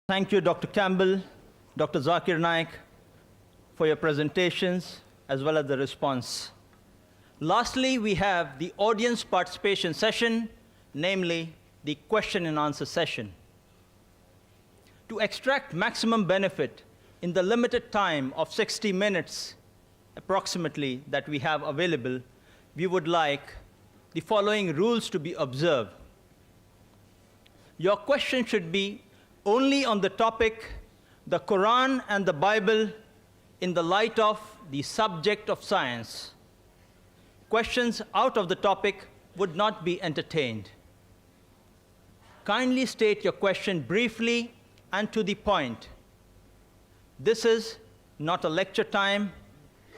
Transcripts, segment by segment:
Thank you, Dr. Campbell, Dr. Zakir Naik, for your presentations as well as the response. Lastly, we have the audience participation session, namely the question and answer session. To extract maximum benefit in the limited time of 60 minutes approximately that we have available, we would like the following rules to be observed. Your question should be only on the topic, the Quran and the Bible in the light of the subject of science. Questions out of the topic would not be entertained. Kindly state your question briefly and to the point. This is not a lecture time,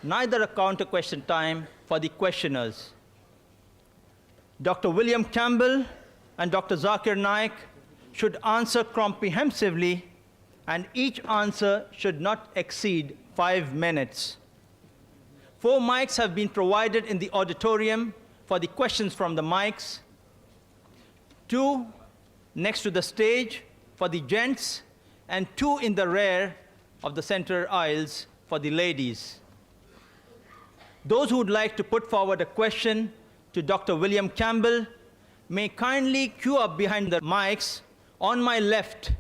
neither a counter question time for the questioners. Dr. William Campbell and Dr. Zakir Naik should answer comprehensively, and each answer should not exceed 5 minutes. 4 mics have been provided in the auditorium for the questions from the mics. 2 next to the stage for the gents, and 2 in the rear of the center aisles for the ladies. Those who would like to put forward a question to Dr. William Campbell may kindly queue up behind the mics on my left,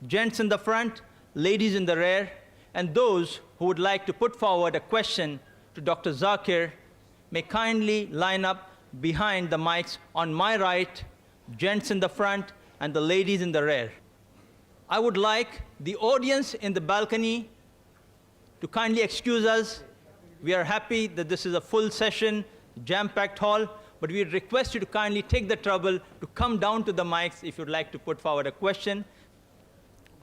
gents in the front, ladies in the rear, and those who would like to put forward a question to Dr. Zakir may kindly line up behind the mics on my right, gents in the front, and the ladies in the rear. I would like the audience in the balcony to kindly excuse us. We are happy that this is a full session, jam-packed hall, but we request you to kindly take the trouble to come down to the mics if you'd like to put forward a question.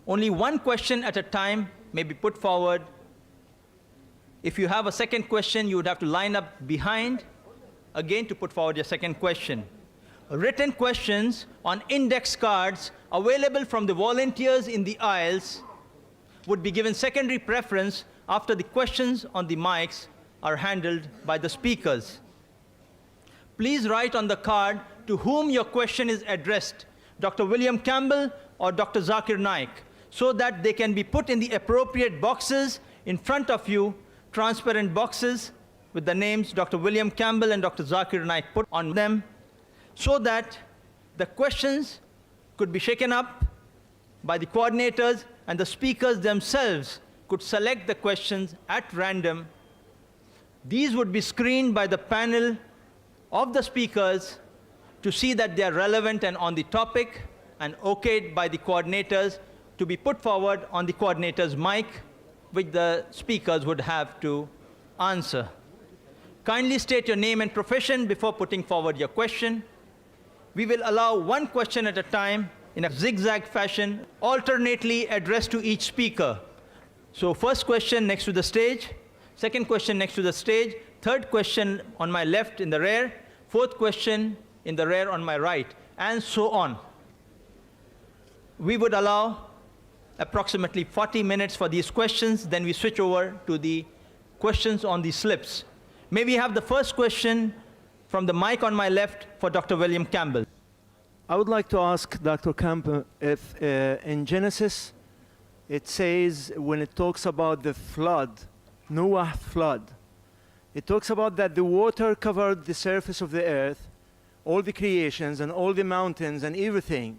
Only one question at a time may be put forward. If you have a second question, you would have to line up behind, again to put forward your second question. Written questions on index cards available from the volunteers in the aisles would be given secondary preference after the questions on the mics are handled by the speakers. Please write on the card to whom your question is addressed, Dr. William Campbell or Dr. Zakir Naik, so that they can be put in the appropriate boxes in front of you, transparent boxes with the names Dr. William Campbell and Dr. Zakir Naik put on them, so that the questions could be shaken up by the coordinators and the speakers themselves could select the questions at random. These would be screened by the panel of the speakers to see that they are relevant and on the topic, and okayed by the coordinators to be put forward on the coordinator's mic, which the speakers would have to answer. Kindly state your name and profession before putting forward your question. We will allow one question at a time in a zigzag fashion, alternately addressed to each speaker. So first question next to the stage, second question next to the stage, third question on my left in the rear, fourth question in the rear on my right, and so on. We would allow approximately 40 minutes for these questions, then we switch over to the questions on the slips. May we have the first question from the mic on my left for Dr. William Campbell. I would like to ask Dr. Campbell if in Genesis it says, when it talks about the flood, Noah flood, it talks about that the water covered the surface of the earth, all the creations and all the mountains and everything.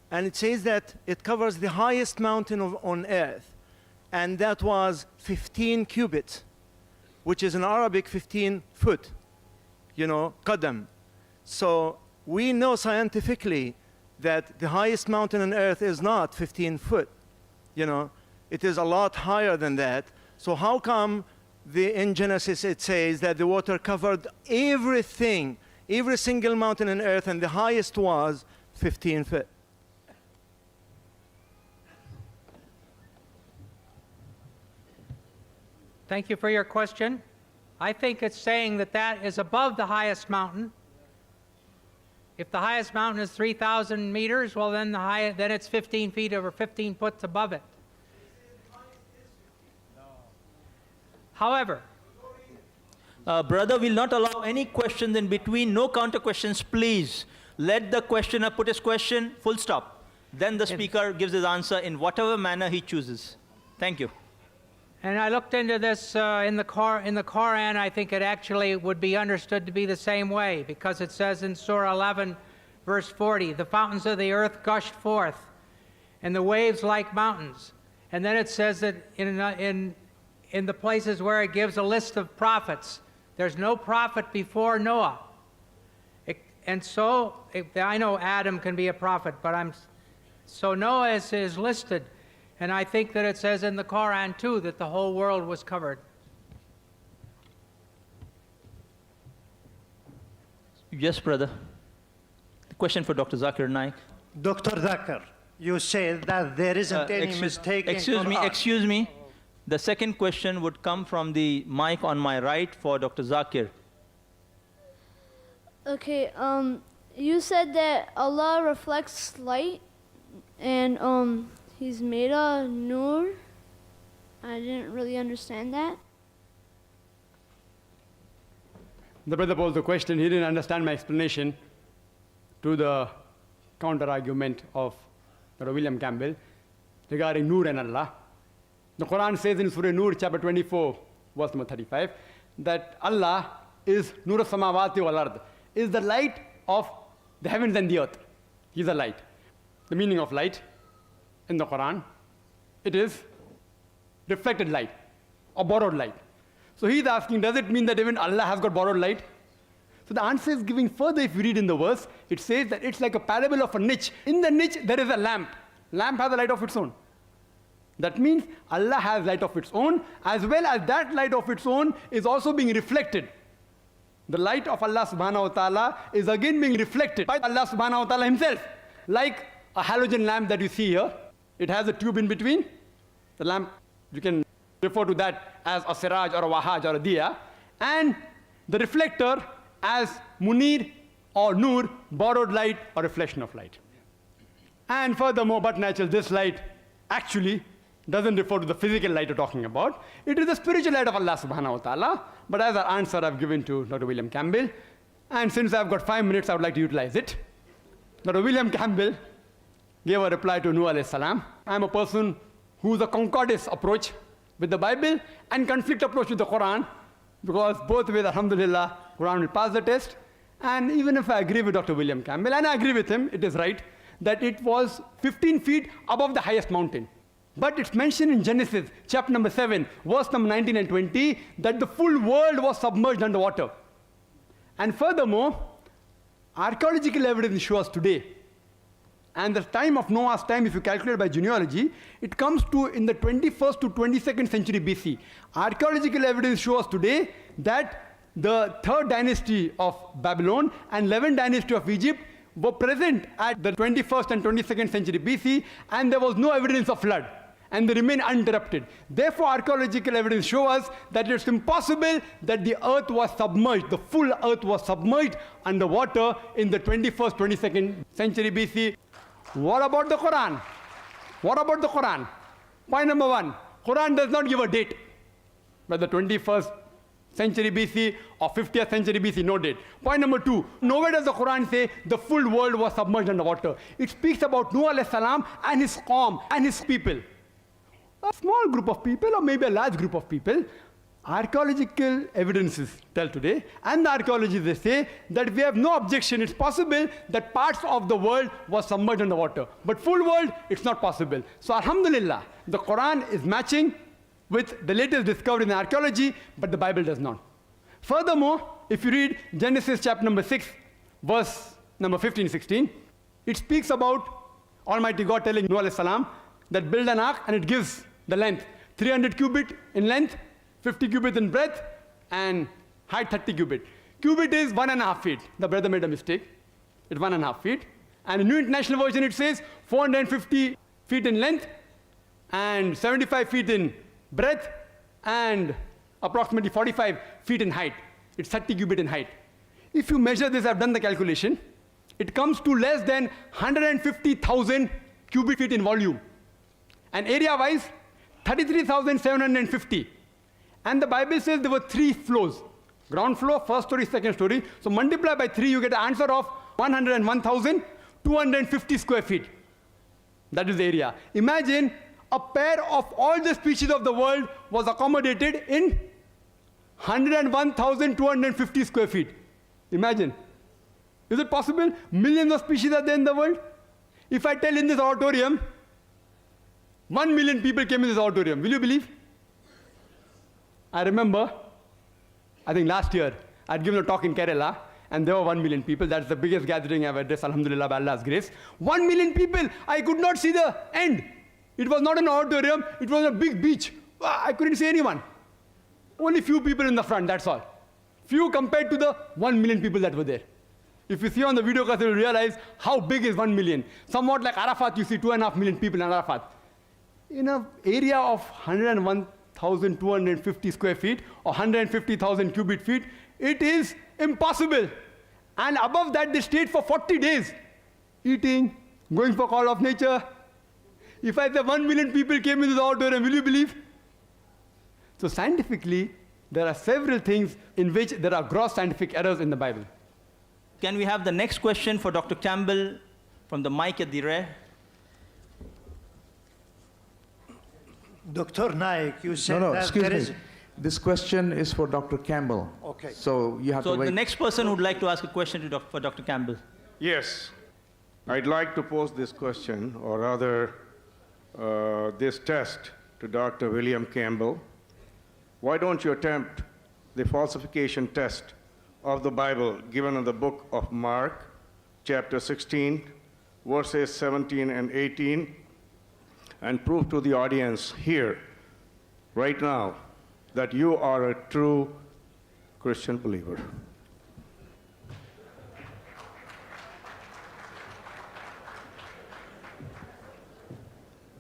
And it says that it covers the highest mountain on earth. And that was 15 cubits, which is in Arabic 15 foot, qadam. So we know scientifically that the highest mountain on earth is not 15 foot. It is a lot higher than that. So how come in Genesis it says that the water covered everything, every single mountain on earth, and the highest was 15 feet? Thank you for your question. I think it's saying that that is above the highest mountain. If the highest mountain is 3,000 meters, well, then it's 15 feet or 15 foot above it. However, Brother will not allow any questions in between, no counter questions, please. Let the questioner put his question, full stop. Then the speaker gives his answer in whatever manner he chooses. Thank you. And I looked into this in the Quran. I think it actually would be understood to be the same way, because it says in Surah 11, verse 40, the fountains of the earth gushed forth, and the waves like mountains. And then it says that in the places where it gives a list of prophets, there's no prophet before Noah. I know Adam can be a prophet, but so Noah is listed. And I think that it says in the Quran, too, that the whole world was covered. Yes, brother. The question for Dr. Zakir Naik. Dr. Zakir, you said that there isn't any mistake in Quran. Excuse me. The second question would come from the mic on my right for Dr. Zakir. Okay, you said that Allah reflects light, and He's made a nur. I didn't really understand that. The brother posed the question. He didn't understand my explanation to the counter-argument of Dr. William Campbell regarding Nur and Allah. The Quran says in Surah Nur, chapter 24, verse number 35, that Allah is Nur samawati wal ard, is the light of the heavens and the earth. He is a light. The meaning of light in the Quran, it is reflected light or borrowed light. So he is asking, does it mean that even Allah has got borrowed light? So the answer is giving further. If you read in the verse, it says that it's like a parable of a niche. In the niche, there is a lamp. Lamp has a light of its own. That means Allah has light of its own, as well as that light of its own is also being reflected. The light of Allah subhanahu wa ta'ala is again being reflected by Allah subhanahu wa ta'ala himself. Like a halogen lamp that you see here, it has a tube in between. The lamp, you can refer to that as a siraj or a wahaj or a diya. And the reflector as munir or nur, borrowed light or reflection of light. And furthermore, but natural, this light actually doesn't refer to the physical light we're talking about. It is the spiritual light of Allah subhanahu wa ta'ala. But as an answer I've given to Dr. William Campbell, and since I've got 5 minutes, I would like to utilize it. Dr. William Campbell gave a reply to Nuh alayhi salam. I'm a person who's a concordance approach with the Bible and conflict approach with the Quran, because both ways, alhamdulillah, Quran will pass the test. And even if I agree with Dr. William Campbell, and I agree with him, it is right, that it was 15 feet above the highest mountain. But it's mentioned in Genesis, chapter number 7, verse number 19 and 20, that the full world was submerged underwater. And furthermore, archaeological evidence shows today, and the time of Noah's time, if you calculate by genealogy, it comes to in the 21st to 22nd century BC. Archaeological evidence shows today that the 3rd dynasty of Babylon and 11th dynasty of Egypt were present at the 21st and 22nd century BC, and there was no evidence of flood. And they remain uninterrupted. Therefore, archaeological evidence shows us that it's impossible that the earth was submerged, the full earth was submerged underwater in the 21st, 22nd century BC. What about the Quran? What about the Quran? Point number 1, Quran does not give a date. Whether 21st century BC or 50th century BC, no date. Point number 2, nowhere does the Quran say the full world was submerged underwater. It speaks about Nuh alayhi salam and his qawm and his people. A small group of people or maybe a large group of people. Archaeological evidences tell today, and the archaeologists, they say that we have no objection. It's possible that parts of the world was submerged underwater, but full world, it's not possible. So alhamdulillah, the Quran is matching with the latest discovery in archaeology, but the Bible does not. Furthermore, if you read Genesis chapter number 6, verse number 15-16, it speaks about Almighty God telling Nuh alayhi salam that build an ark, and it gives the length 300 cubit in length, 50 cubit in breadth, and height 30 cubit. Cubit is 1.5 feet. The brother made a mistake. It's 1.5 feet. And in New International Version it says 450 feet in length and 75 feet in breadth and approximately 45 feet in height. It's 30 cubit in height. If you measure this, I've done the calculation, it comes to less than 150,000 cubic feet in volume. And area-wise, 33,750. And the Bible says there were 3 floors. Ground floor, first story, second story. So multiply by 3, you get an answer of 101,250 square feet. That is the area. Imagine a pair of all the species of the world was accommodated in 101,250 square feet. Imagine. Is it possible? Millions of species are there in the world. If I tell in this auditorium, 1 million people came in this auditorium, will you believe? I remember, I think last year, I'd given a talk in Kerala, and there were 1 million people. That's the biggest gathering I've addressed, alhamdulillah, by Allah's grace. 1 million people, I could not see the end. It was not an auditorium, it was a big beach. I couldn't see anyone. Only few people in the front, that's all. Few compared to the 1 million people that were there. If you see on the video class, you will realize how big is 1 million. Somewhat like Arafat, you see 2.5 million people in Arafat. In an area of 101,250 square feet or 150,000 cubic feet, it is impossible. And above that, they stayed for 40 days, eating, going for call of nature. If I say 1 million people came in this auditorium, will you believe? So scientifically, there are several things in which there are gross scientific errors in the Bible. Can we have the next question for Dr. Campbell from the mic at the rear? Dr. Naik, you said No, that excuse there me. is... This question is for Dr. Campbell. Okay. So you have So to wait. the next person would like to ask a question to for Dr. Campbell. Yes, I'd like to pose this question, or rather, this test to Dr. William Campbell. Why don't you attempt the falsification test of the Bible given in the book of Mark, chapter 16, verses 17 and 18, and prove to the audience here, right now, that you are a true Christian believer?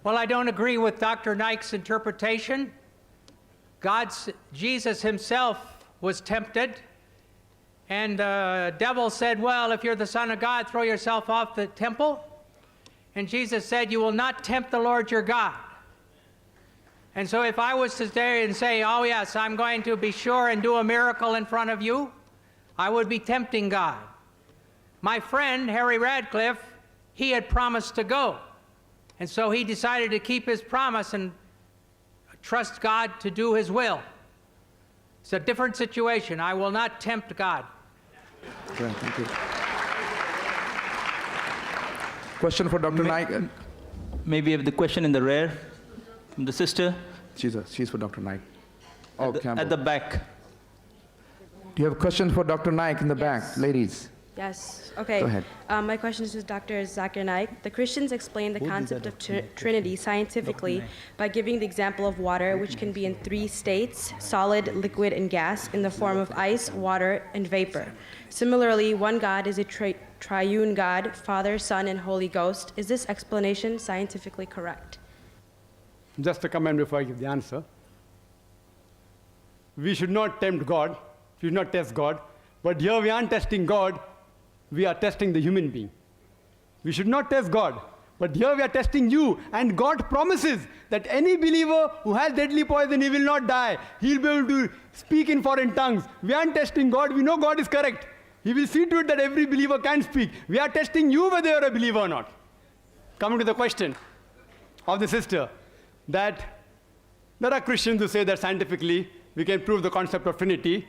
Well, I don't agree with Dr. Naik's interpretation. Jesus himself was tempted, and the devil said, well, if you're the Son of God, throw yourself off the temple. And Jesus said, you will not tempt the Lord your God. And so if I was to stay and say, oh yes, I'm going to be sure and do a miracle in front of you, I would be tempting God. My friend, Harry Radcliffe, he had promised to go. And so he decided to keep his promise and trust God to do his will. It's a different situation. I will not tempt God. Okay, thank you. Question for Dr. Naik. Maybe have the question in the rear from the sister She's for Dr. Naik. Oh, Campbell. at the back. Do you have a question for Dr. Naik in the back, ladies? Yes. Okay. Go ahead. My question is to Dr. Zakir Naik. The Christians explain the concept of Trinity scientifically by giving the example of water, which can be in 3 states: solid, liquid, and gas, in the form of ice, water, and vapor. Similarly, one God is a triune God, Father, Son, and Holy Ghost. Is this explanation scientifically correct? Just a comment before I give the answer. We should not tempt God, we should not test God, but here we aren't testing God, we are testing the human being. We should not test God, but here we are testing you, and God promises that any believer who has deadly poison, he will not die. He'll be able to speak in foreign tongues. We aren't testing God, we know God is correct. He will see to it that every believer can speak. We are testing you whether you're a believer or not. Coming to the question of the sister, that there are Christians who say that scientifically we can prove the concept of Trinity,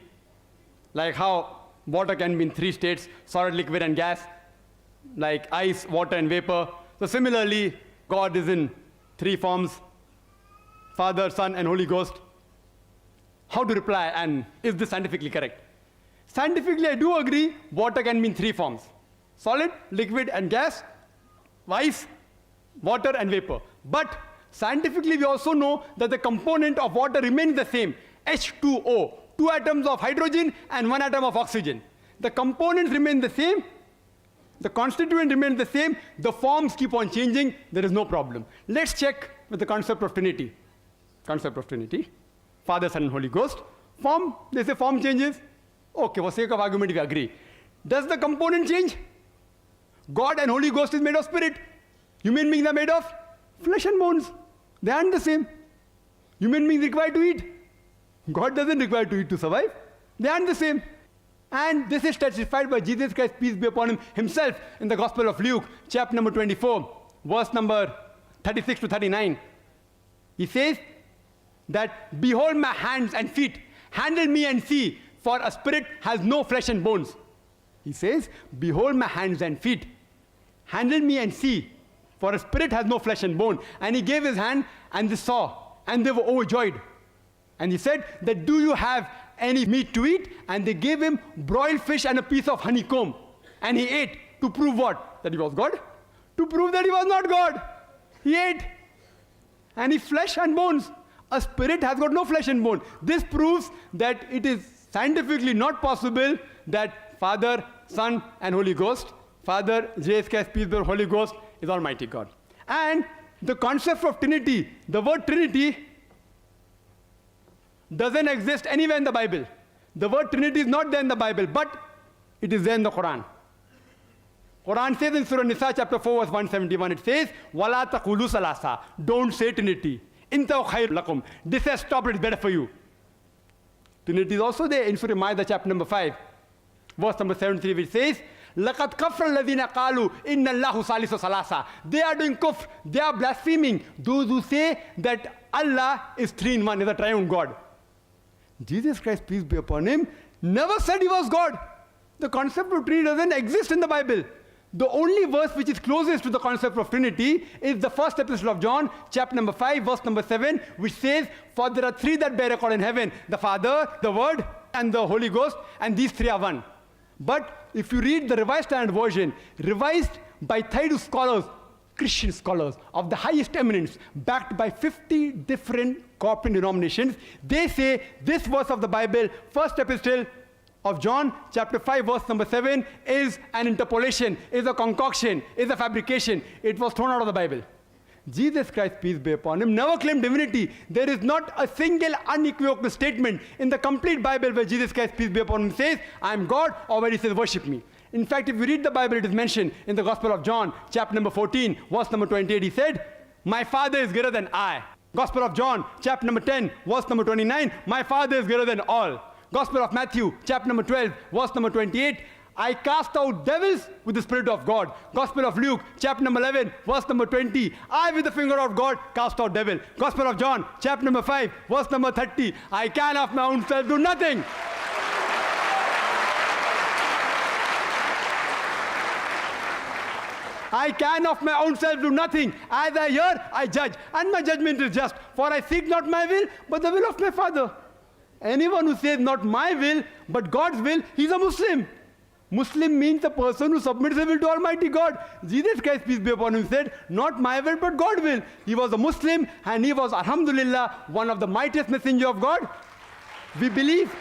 like how water can be in 3 states, solid, liquid, and gas, like ice, water, and vapor. So similarly, God is in 3 forms: Father, Son, and Holy Ghost. How to reply, and is this scientifically correct? Scientifically, I do agree, water can be in 3 forms: solid, liquid, and gas, ice, water, and vapor. But scientifically, we also know that the component of water remains the same, H2O, 2 atoms of hydrogen and 1 atom of oxygen. The components remain the same, the constituent remains the same, the forms keep on changing, there is no problem. Let's check with the concept of Trinity. Concept of Trinity, Father, Son, and Holy Ghost. Form, they say form changes. Okay, for sake of argument, we agree. Does the component change? God and Holy Ghost is made of spirit. Human beings are made of flesh and bones. They aren't the same. Human beings require to eat. God doesn't require to eat to survive. They aren't the same. And this is testified by Jesus Christ, peace be upon him, himself in the Gospel of Luke, chapter number 24, verse number 36 to 39. He says that, behold my hands and feet, handle me and see, for a spirit has no flesh and bones. He says, behold my hands and feet, handle me and see, for a spirit has no flesh and bone. And he gave his hand, and they saw, and they were overjoyed. And he said that, do you have any meat to eat? And they gave him broiled fish and a piece of honeycomb. And he ate to prove what? That he was God? To prove that he was not God. He ate. And his flesh and bones. A spirit has got no flesh and bone. This proves that it is scientifically not possible that Father, Son, and Holy Ghost, Father, JSK, peace be, Holy Ghost, is Almighty God. And the concept of Trinity, the word Trinity, doesn't exist anywhere in the Bible. The word Trinity is not there in the Bible, but it is there in the Quran. Quran says in Surah Nisa chapter 4 verse 171, it says, وَلَا تَقُولُوا ثَلَاثًا. Don't say Trinity. إِنْتَوْ خَيْرٌ لَكُمْ. This has stopped, it's better for you. Trinity is also there in Surah Ma'idah chapter number 5, verse number 73, which says, لَقَدْ كَفْرَ الَّذِينَ قَالُوا إِنَّ اللَّهُ ثَالِثُ ثَلَاثًا. They are doing kufr, they are blaspheming, those who say that Allah is three in one, is a triune God. Jesus Christ, peace be upon him, never said he was God. The concept of Trinity doesn't exist in the Bible. The only verse which is closest to the concept of Trinity is the first epistle of John, chapter number 5, verse number 7, which says, for there are three that bear record in heaven, the Father, the Word, and the Holy Ghost, and these three are one. But if you read the Revised Standard Version, revised by Thaidu scholars, Christian scholars of the highest eminence, backed by 50 different corporate denominations, they say this verse of the Bible, first epistle of John, chapter 5, verse number 7, is an interpolation, is a concoction, is a fabrication. It was thrown out of the Bible. Jesus Christ, peace be upon him, never claimed divinity. There is not a single unequivocal statement in the complete Bible where Jesus Christ, peace be upon him, says, I am God, or where he says, worship me. In fact, if you read the Bible, it is mentioned in the Gospel of John, chapter number 14, verse number 28, he said, my Father is greater than I. Gospel of John, chapter number 10, verse number 29, my Father is greater than all. Gospel of Matthew, chapter number 12, verse number 28, I cast out devils with the Spirit of God. Gospel of Luke, chapter number 11, verse number 20, I with the finger of God cast out devil. Gospel of John, chapter number 5, verse number 30, I can of my own self do nothing. I can of my own self do nothing. As I hear, I judge. And my judgment is just. For I seek not my will, but the will of my Father. Anyone who says not my will, but God's will, he's a Muslim. Muslim means a person who submits his will to Almighty God. Jesus Christ, peace be upon him, said, not my will, but God's will. He was a Muslim, and he was, alhamdulillah, one of the mightiest messengers of God. We believe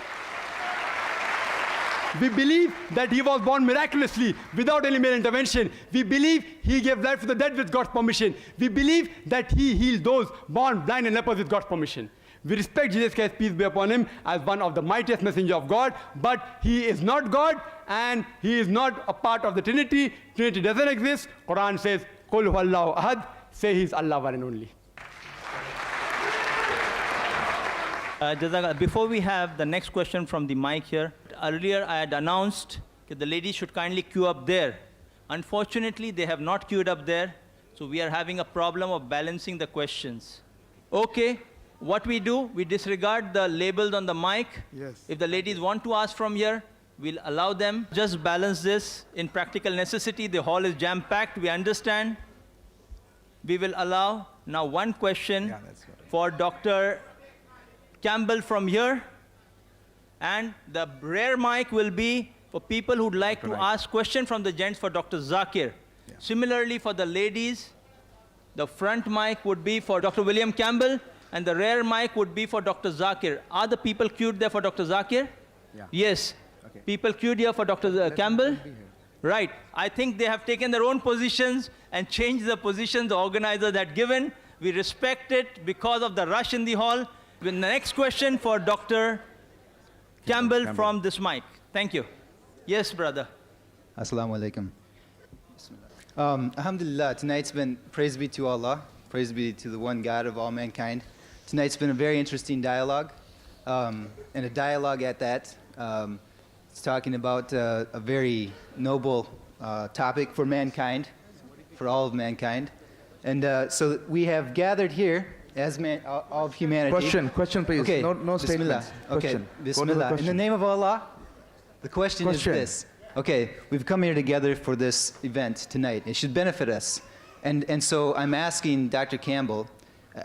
that he was born miraculously, without any male intervention. We believe he gave life to the dead with God's permission. We believe that he healed those born blind and lepers with God's permission. We respect Jesus Christ, peace be upon him, as one of the mightiest messengers of God, but he is not God, and he is not a part of the Trinity. Trinity doesn't exist. Quran says, Qul huwallahu ahad, say he's Allah one and only. Before we have the next question from the mic here, earlier I had announced that the ladies should kindly queue up there. Unfortunately, they have not queued up there, so we are having a problem of balancing the questions. Okay, what we do, we disregard the labels on the mic. Yes. If the ladies want to ask from here, we'll allow them. Just balance this in practical necessity. The hall is jam-packed, we understand. We will allow now one question for Dr. Campbell from here, and the rare mic will be for people who'd like to ask questions from the gents for Dr. Zakir. Yeah. Similarly, for the ladies, the front mic would be for Dr. William Campbell, and the rear mic would be for Dr. Zakir. Are the people queued there for Dr. Zakir? Yeah. Yes. Okay. People queued here for Dr. Campbell? Right. I think they have taken their own positions and changed the positions the organizers had given. We respect it because of the rush in the hall. The next question for Dr. Campbell from this mic. Thank you. Yes, brother. Assalamu alaikum. Alhamdulillah, tonight's been, praise be to Allah, praise be to the one God of all mankind. Tonight's been a very interesting dialogue, and a dialogue at that. It's talking about a very noble topic for mankind, for all of mankind. And so we have gathered here as all of humanity. Question, please. Okay. No statements. Okay, Question. Go to the Bismillah. In the question. name of Allah, the question is this. Okay, we've come here together for this event tonight. It should benefit us. And so I'm asking Dr. Campbell,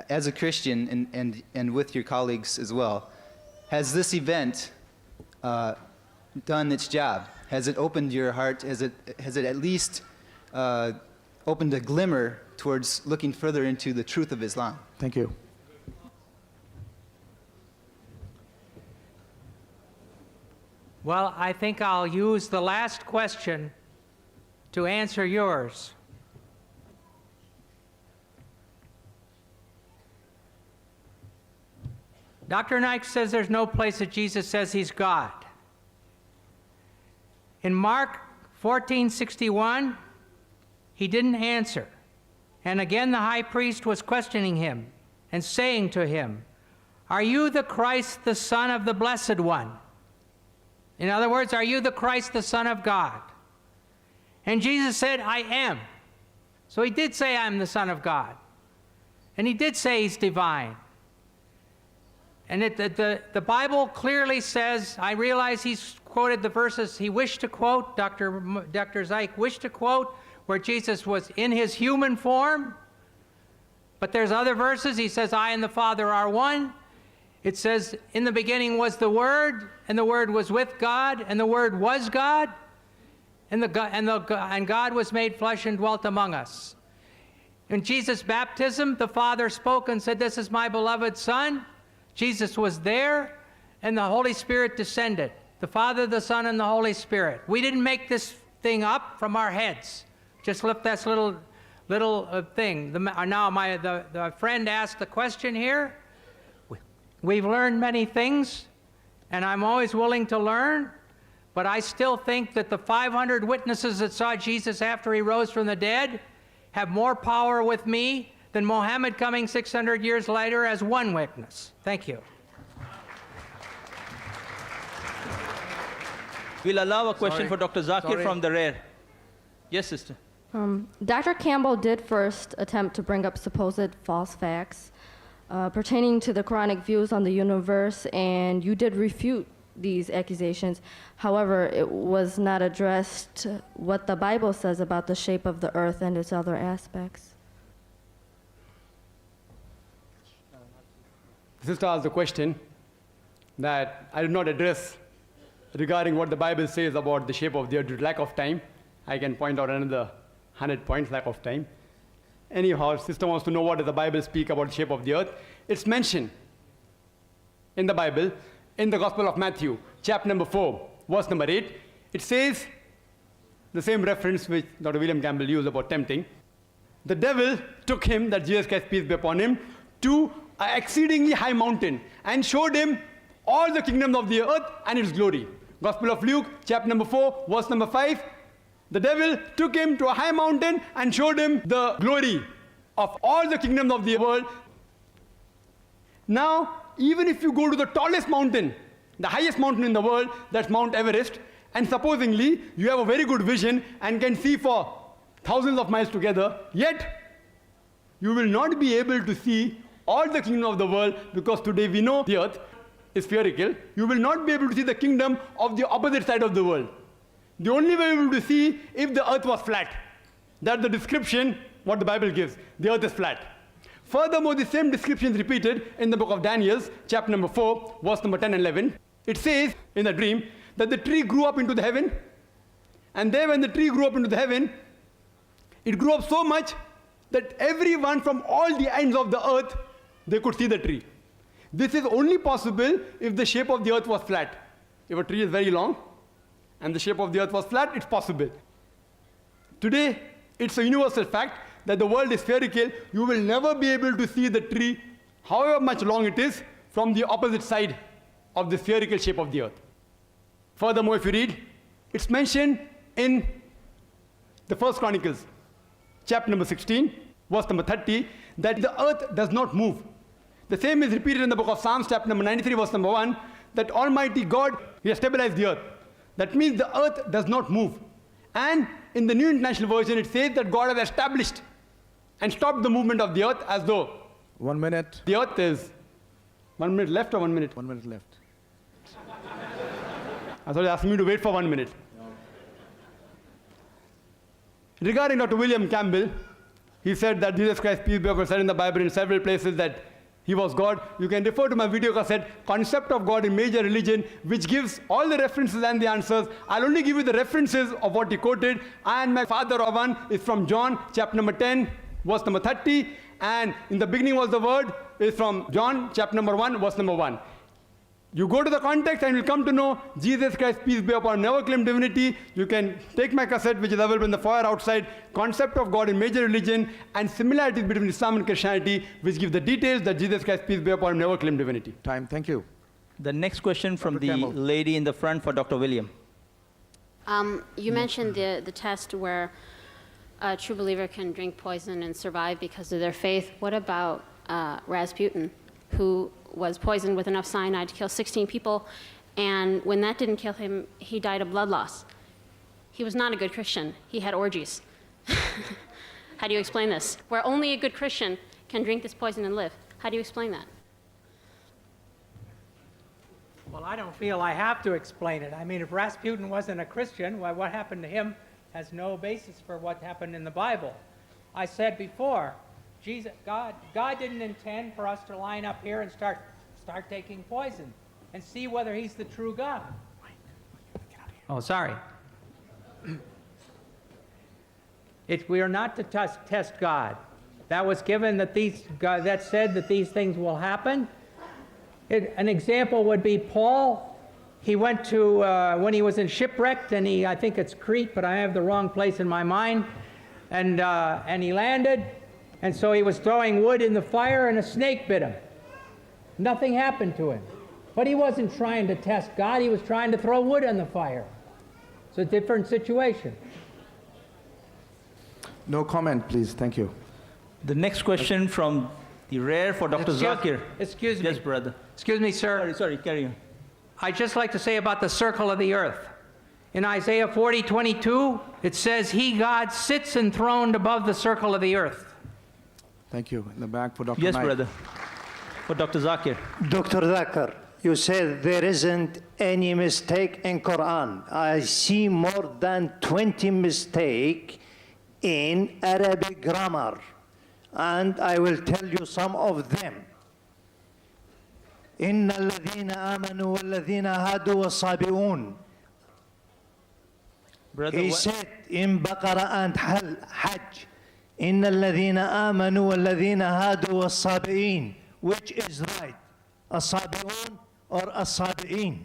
as a Christian and with your colleagues as well, has this event done its job? Has it opened your heart? Has it at least opened a glimmer towards looking further into the truth of Islam? Thank you. Well, I think I'll use the last question to answer yours. Dr. Naik says there's no place that Jesus says he's God. In Mark 14:61, he didn't answer. And again, the high priest was questioning him and saying to him, "Are you the Christ, the Son of the Blessed One?" In other words, are you the Christ, the Son of God? And Jesus said, "I am." So he did say, "I'm the Son of God." And he did say he's divine. And the Bible clearly says, I realize he's quoted the verses he wished to quote, Dr. Zakir wished to quote, where Jesus was in his human form. But there's other verses. He says, "I and the Father are one." It says, "In the beginning was the Word, and the Word was with God, and the Word was God, and God was made flesh and dwelt among us." In Jesus' baptism, the Father spoke and said, "This is my beloved Son." Jesus was there, and the Holy Spirit descended. The Father, the Son, and the Holy Spirit. We didn't make this thing up from our heads. Just lift this little thing. Now, the friend asked the question here. We've learned many things, and I'm always willing to learn, but I still think that the 500 witnesses that saw Jesus after he rose from the dead have more power with me than Muhammad coming 600 years later as one witness. Thank you. We'll allow a question for Dr. Zakir from the rear. Yes, sister. Dr. Campbell did first attempt to bring up supposed false facts pertaining to the Quranic views on the universe, and you did refute these accusations. However, it was not addressed what the Bible says about the shape of the earth and its other aspects. The sister asked the question that I did not address regarding what the Bible says about the shape of the earth due to lack of time. I can point out another 100 points, lack of time. Anyhow, sister wants to know what does the Bible speak about the shape of the earth. It's mentioned in the Bible, in the Gospel of Matthew, chapter number 4, verse number 8. It says, the same reference which Dr. William Campbell used about tempting. The devil took him, that Jesus Christ, peace be upon him, to an exceedingly high mountain and showed him all the kingdoms of the earth and its glory. Gospel of Luke, chapter number 4, verse number 5. The devil took him to a high mountain and showed him the glory of all the kingdoms of the world. Now, even if you go to the tallest mountain, the highest mountain in the world, that's Mount Everest, and supposingly you have a very good vision and can see for thousands of miles together, yet you will not be able to see all the kingdom of the world, because today we know the earth is spherical. You will not be able to see the kingdom of the opposite side of the world. The only way we will to see if the earth was flat. That's the description what the Bible gives. The earth is flat. Furthermore, the same description is repeated in the book of Daniel, chapter number 4, verse number 10 and 11. It says in the dream that the tree grew up into the heaven, and there when the tree grew up into the heaven, it grew up so much that everyone from all the ends of the earth, they could see the tree. This is only possible if the shape of the earth was flat. If a tree is very long and the shape of the earth was flat, it's possible. Today, it's a universal fact that the world is spherical. You will never be able to see the tree, however much long it is, from the opposite side of the spherical shape of the earth. Furthermore, if you read, it's mentioned in the First Chronicles, chapter number 16, verse number 30, that the earth does not move. The same is repeated in the book of Psalms, chapter number 93, verse number 1, that Almighty God, He has stabilized the earth. That means the earth does not move. And in the New International Version, it says that God has established and stopped the movement of the earth as though 1 minute. the earth is 1 minute left or 1 minute? 1 minute left. I thought you asked me to wait for 1 minute. Regarding Dr. William Campbell, he said that Jesus Christ, peace be upon him, said in the Bible in several places that he was God. You can refer to my video cassette, Concept of God in Major Religion, which gives all the references and the answers. I'll only give you the references of what he quoted. And my father, Ravan, is from John, chapter number 10, verse number 30. And in the beginning was the Word, is from John, chapter number 1, verse number 1. You go to the context and you'll come to know Jesus Christ, peace be upon him, never claimed divinity. You can take my cassette, which is available in the foyer outside, Concept of God in Major Religion, and similarities between Islam and Christianity, which give the details that Jesus Christ, peace be upon him, never claimed divinity. Time. Thank you. The next question from Dr. the Campbell. lady in the front for Dr. William. You mentioned the test where a true believer can drink poison and survive because of their faith. What about Rasputin, who was poisoned with enough cyanide to kill 16 people, and when that didn't kill him, he died of blood loss? He was not a good Christian. He had orgies. How do you explain this? Where only a good Christian can drink this poison and live. How do you explain that? Well, I don't feel I have to explain it. I mean, if Rasputin wasn't a Christian, why, what happened to him has no basis for what happened in the Bible. I said before, God didn't intend for us to line up here and start taking poison and see whether he's the true God. Oh, sorry. We are not to test God. That was given that that said that these things will happen. An example would be Paul. He went to, when he was in shipwrecked, and I think it's Crete, but I have the wrong place in my mind, and he landed. And so he was throwing wood in the fire, and a snake bit him. Nothing happened to him. But he wasn't trying to test God. He was trying to throw wood on the fire. It's a different situation. No comment, please. Thank you. The next question from the rear for Dr. Zakir. Excuse me. Yes, brother. Excuse me, sir. Sorry, carry on. I'd just like to say about the circle of the earth. In Isaiah 40:22, it says, "He, God, sits enthroned above the circle of the earth." Thank you. In the back for Dr. Yes, Naik. brother. For Dr. Zakir. Dr. Zakir, you said there isn't any mistake in Quran. I see more than 20 mistakes in Arabic grammar, and I will tell you some of them. إن الذين آمنوا والذين هادوا والصابئون. He said in Baqarah and Hajj, إن الذين آمنوا والذين هادوا والصابئين. Which is right? الصابئون or الصابئين?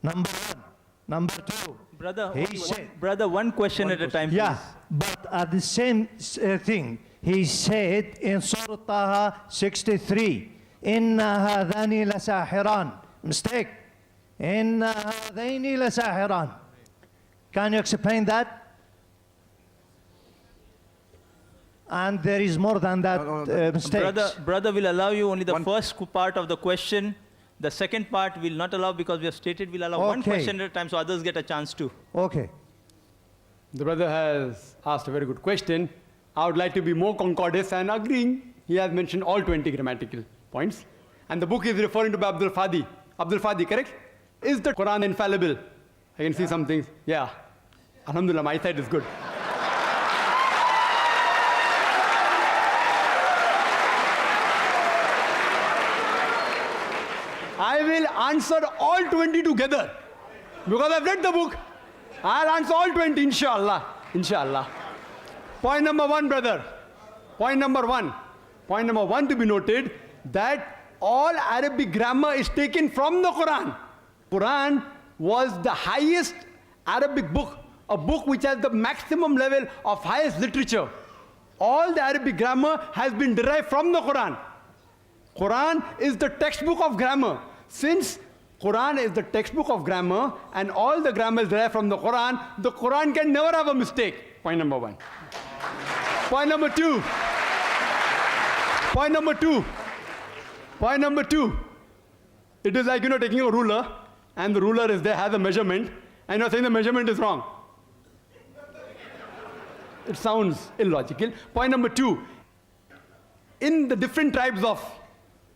Number one. Number two. Brother, one question at a time, Yeah, please. but at the same thing, he said in Surah Taha 63, إن هذان لساحران. Mistake. إن هذين لساحران. Can you explain that? And there is more than that mistakes. Brother will allow you only the first part of the question. The second part will not allow because we have stated we'll allow one question at a time so others get a chance too. Okay. The brother has asked a very good question. I would like to be more concordant and agreeing. He has mentioned all 20 grammatical points. And the book is referring to Abdul Fadi. Abdul Fadi, correct? Is the Quran infallible? I can see some things. Yeah. Alhamdulillah, my side is good. I will answer all 20 together. Because I've read the book. I'll answer all 20, inshallah. Inshallah. Point number one, brother. Point number one. Point number one to be noted that all Arabic grammar is taken from the Quran. Quran was the highest Arabic book, a book which has the maximum level of highest literature. All the Arabic grammar has been derived from the Quran. Quran is the textbook of grammar. Since Quran is the textbook of grammar and all the grammar is derived from the Quran can never have a mistake. Point number one. Point number two. Point number two. Point number two. It is like, taking a ruler and the ruler is there, has a measurement, and you're saying the measurement is wrong. It sounds illogical. Point number 2, in the different tribes of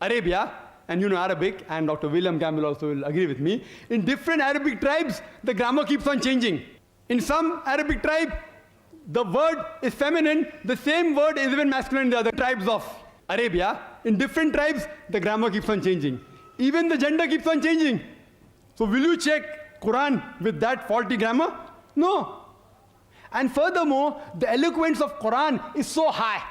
Arabia, and you know Arabic, and Dr. William Campbell also will agree with me, in different Arabic tribes, the grammar keeps on changing. In some Arabic tribe, the word is feminine, the same word is even masculine in the other tribes of Arabia. In different tribes, the grammar keeps on changing. Even the gender keeps on changing. So will you check Quran with that faulty grammar? No. And furthermore, the eloquence of Quran is so high.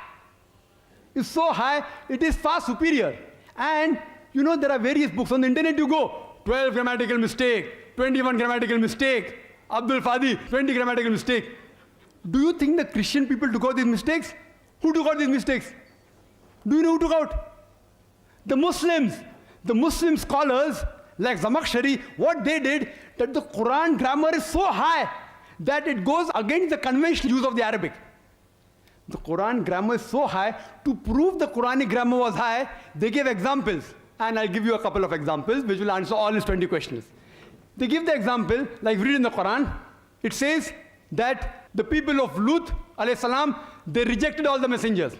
It's so high, it is far superior. And you know, there are various books on the internet. You go, 12 grammatical mistake, 21 grammatical mistake, Abdul Fadi, 20 grammatical mistake. Do you think the Christian people took out these mistakes? Who took out these mistakes? Do you know who took out? The Muslims. The Muslim scholars, like Zamakshari, what they did, that the Quran grammar is so high that it goes against the conventional use of the Arabic. The Quran grammar is so high, to prove the Quranic grammar was high, they gave examples. And I'll give you a couple of examples which will answer all his 20 questions. They give the example, like read in the Quran, it says that the people of Lut, alayhi salam, they rejected all the messengers.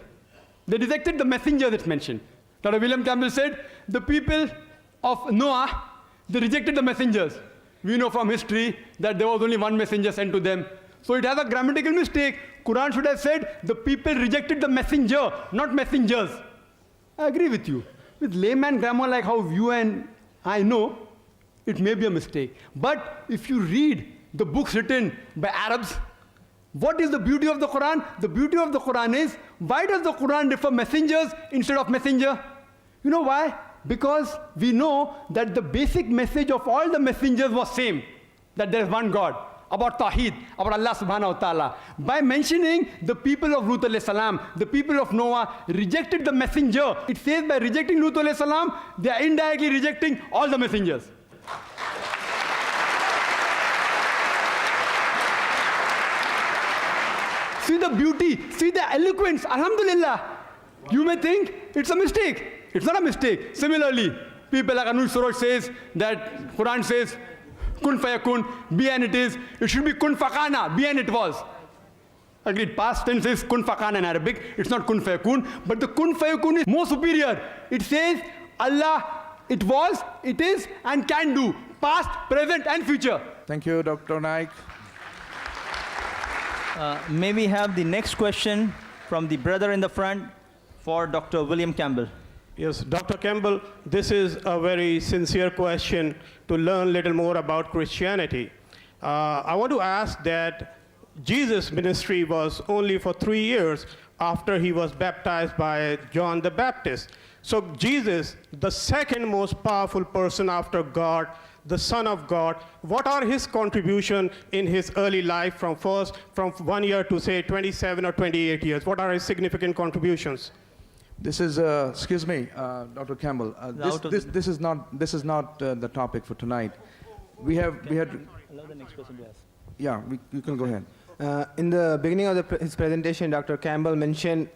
They rejected the messenger that's mentioned. Dr. William Campbell said, the people of Noah, they rejected the messengers. We know from history that there was only one messenger sent to them. So it has a grammatical mistake. Quran should have said, the people rejected the messenger, not messengers. I agree with you. With layman grammar like how you and I know, it may be a mistake. But if you read the books written by Arabs, what is the beauty of the Quran? The beauty of the Quran is, why does the Quran refer messengers instead of messenger? You know why? Because we know that the basic message of all the messengers was same, that there is one God, about Tawheed, about Allah subhanahu wa ta'ala. By mentioning the people of Lut alayhi salam, the people of Noah rejected the messenger, it says by rejecting Lut alayhi salam, they are indirectly rejecting all the messengers. See the beauty, see the eloquence, alhamdulillah. You may think it's a mistake. It's not a mistake. Similarly, people like Anuj Saroj says that Quran says, kun fayakun, be and it is. It should be kun fakana, be and it was. Agreed, past tense is kun fakana in Arabic. It's not kun fayakun, but the kun fayakun is more superior. It says, Allah, it was, it is, and can do. Past, present, and future. Thank you, Dr. Naik. May we have the next question from the brother in the front for Dr. William Campbell. Yes, Dr. Campbell, this is a very sincere question to learn a little more about Christianity. I want to ask that Jesus' ministry was only for 3 years after he was baptized by John the Baptist. So Jesus, the second most powerful person after God, the Son of God, what are his contribution in his early life from 1 year to say 27 or 28 years? What are his significant contributions? This is, excuse me, Dr. Campbell. This is not the topic for tonight. We had. Allow the next person to ask. Yeah, you can go ahead. In the beginning of his presentation, Dr. Campbell mentioned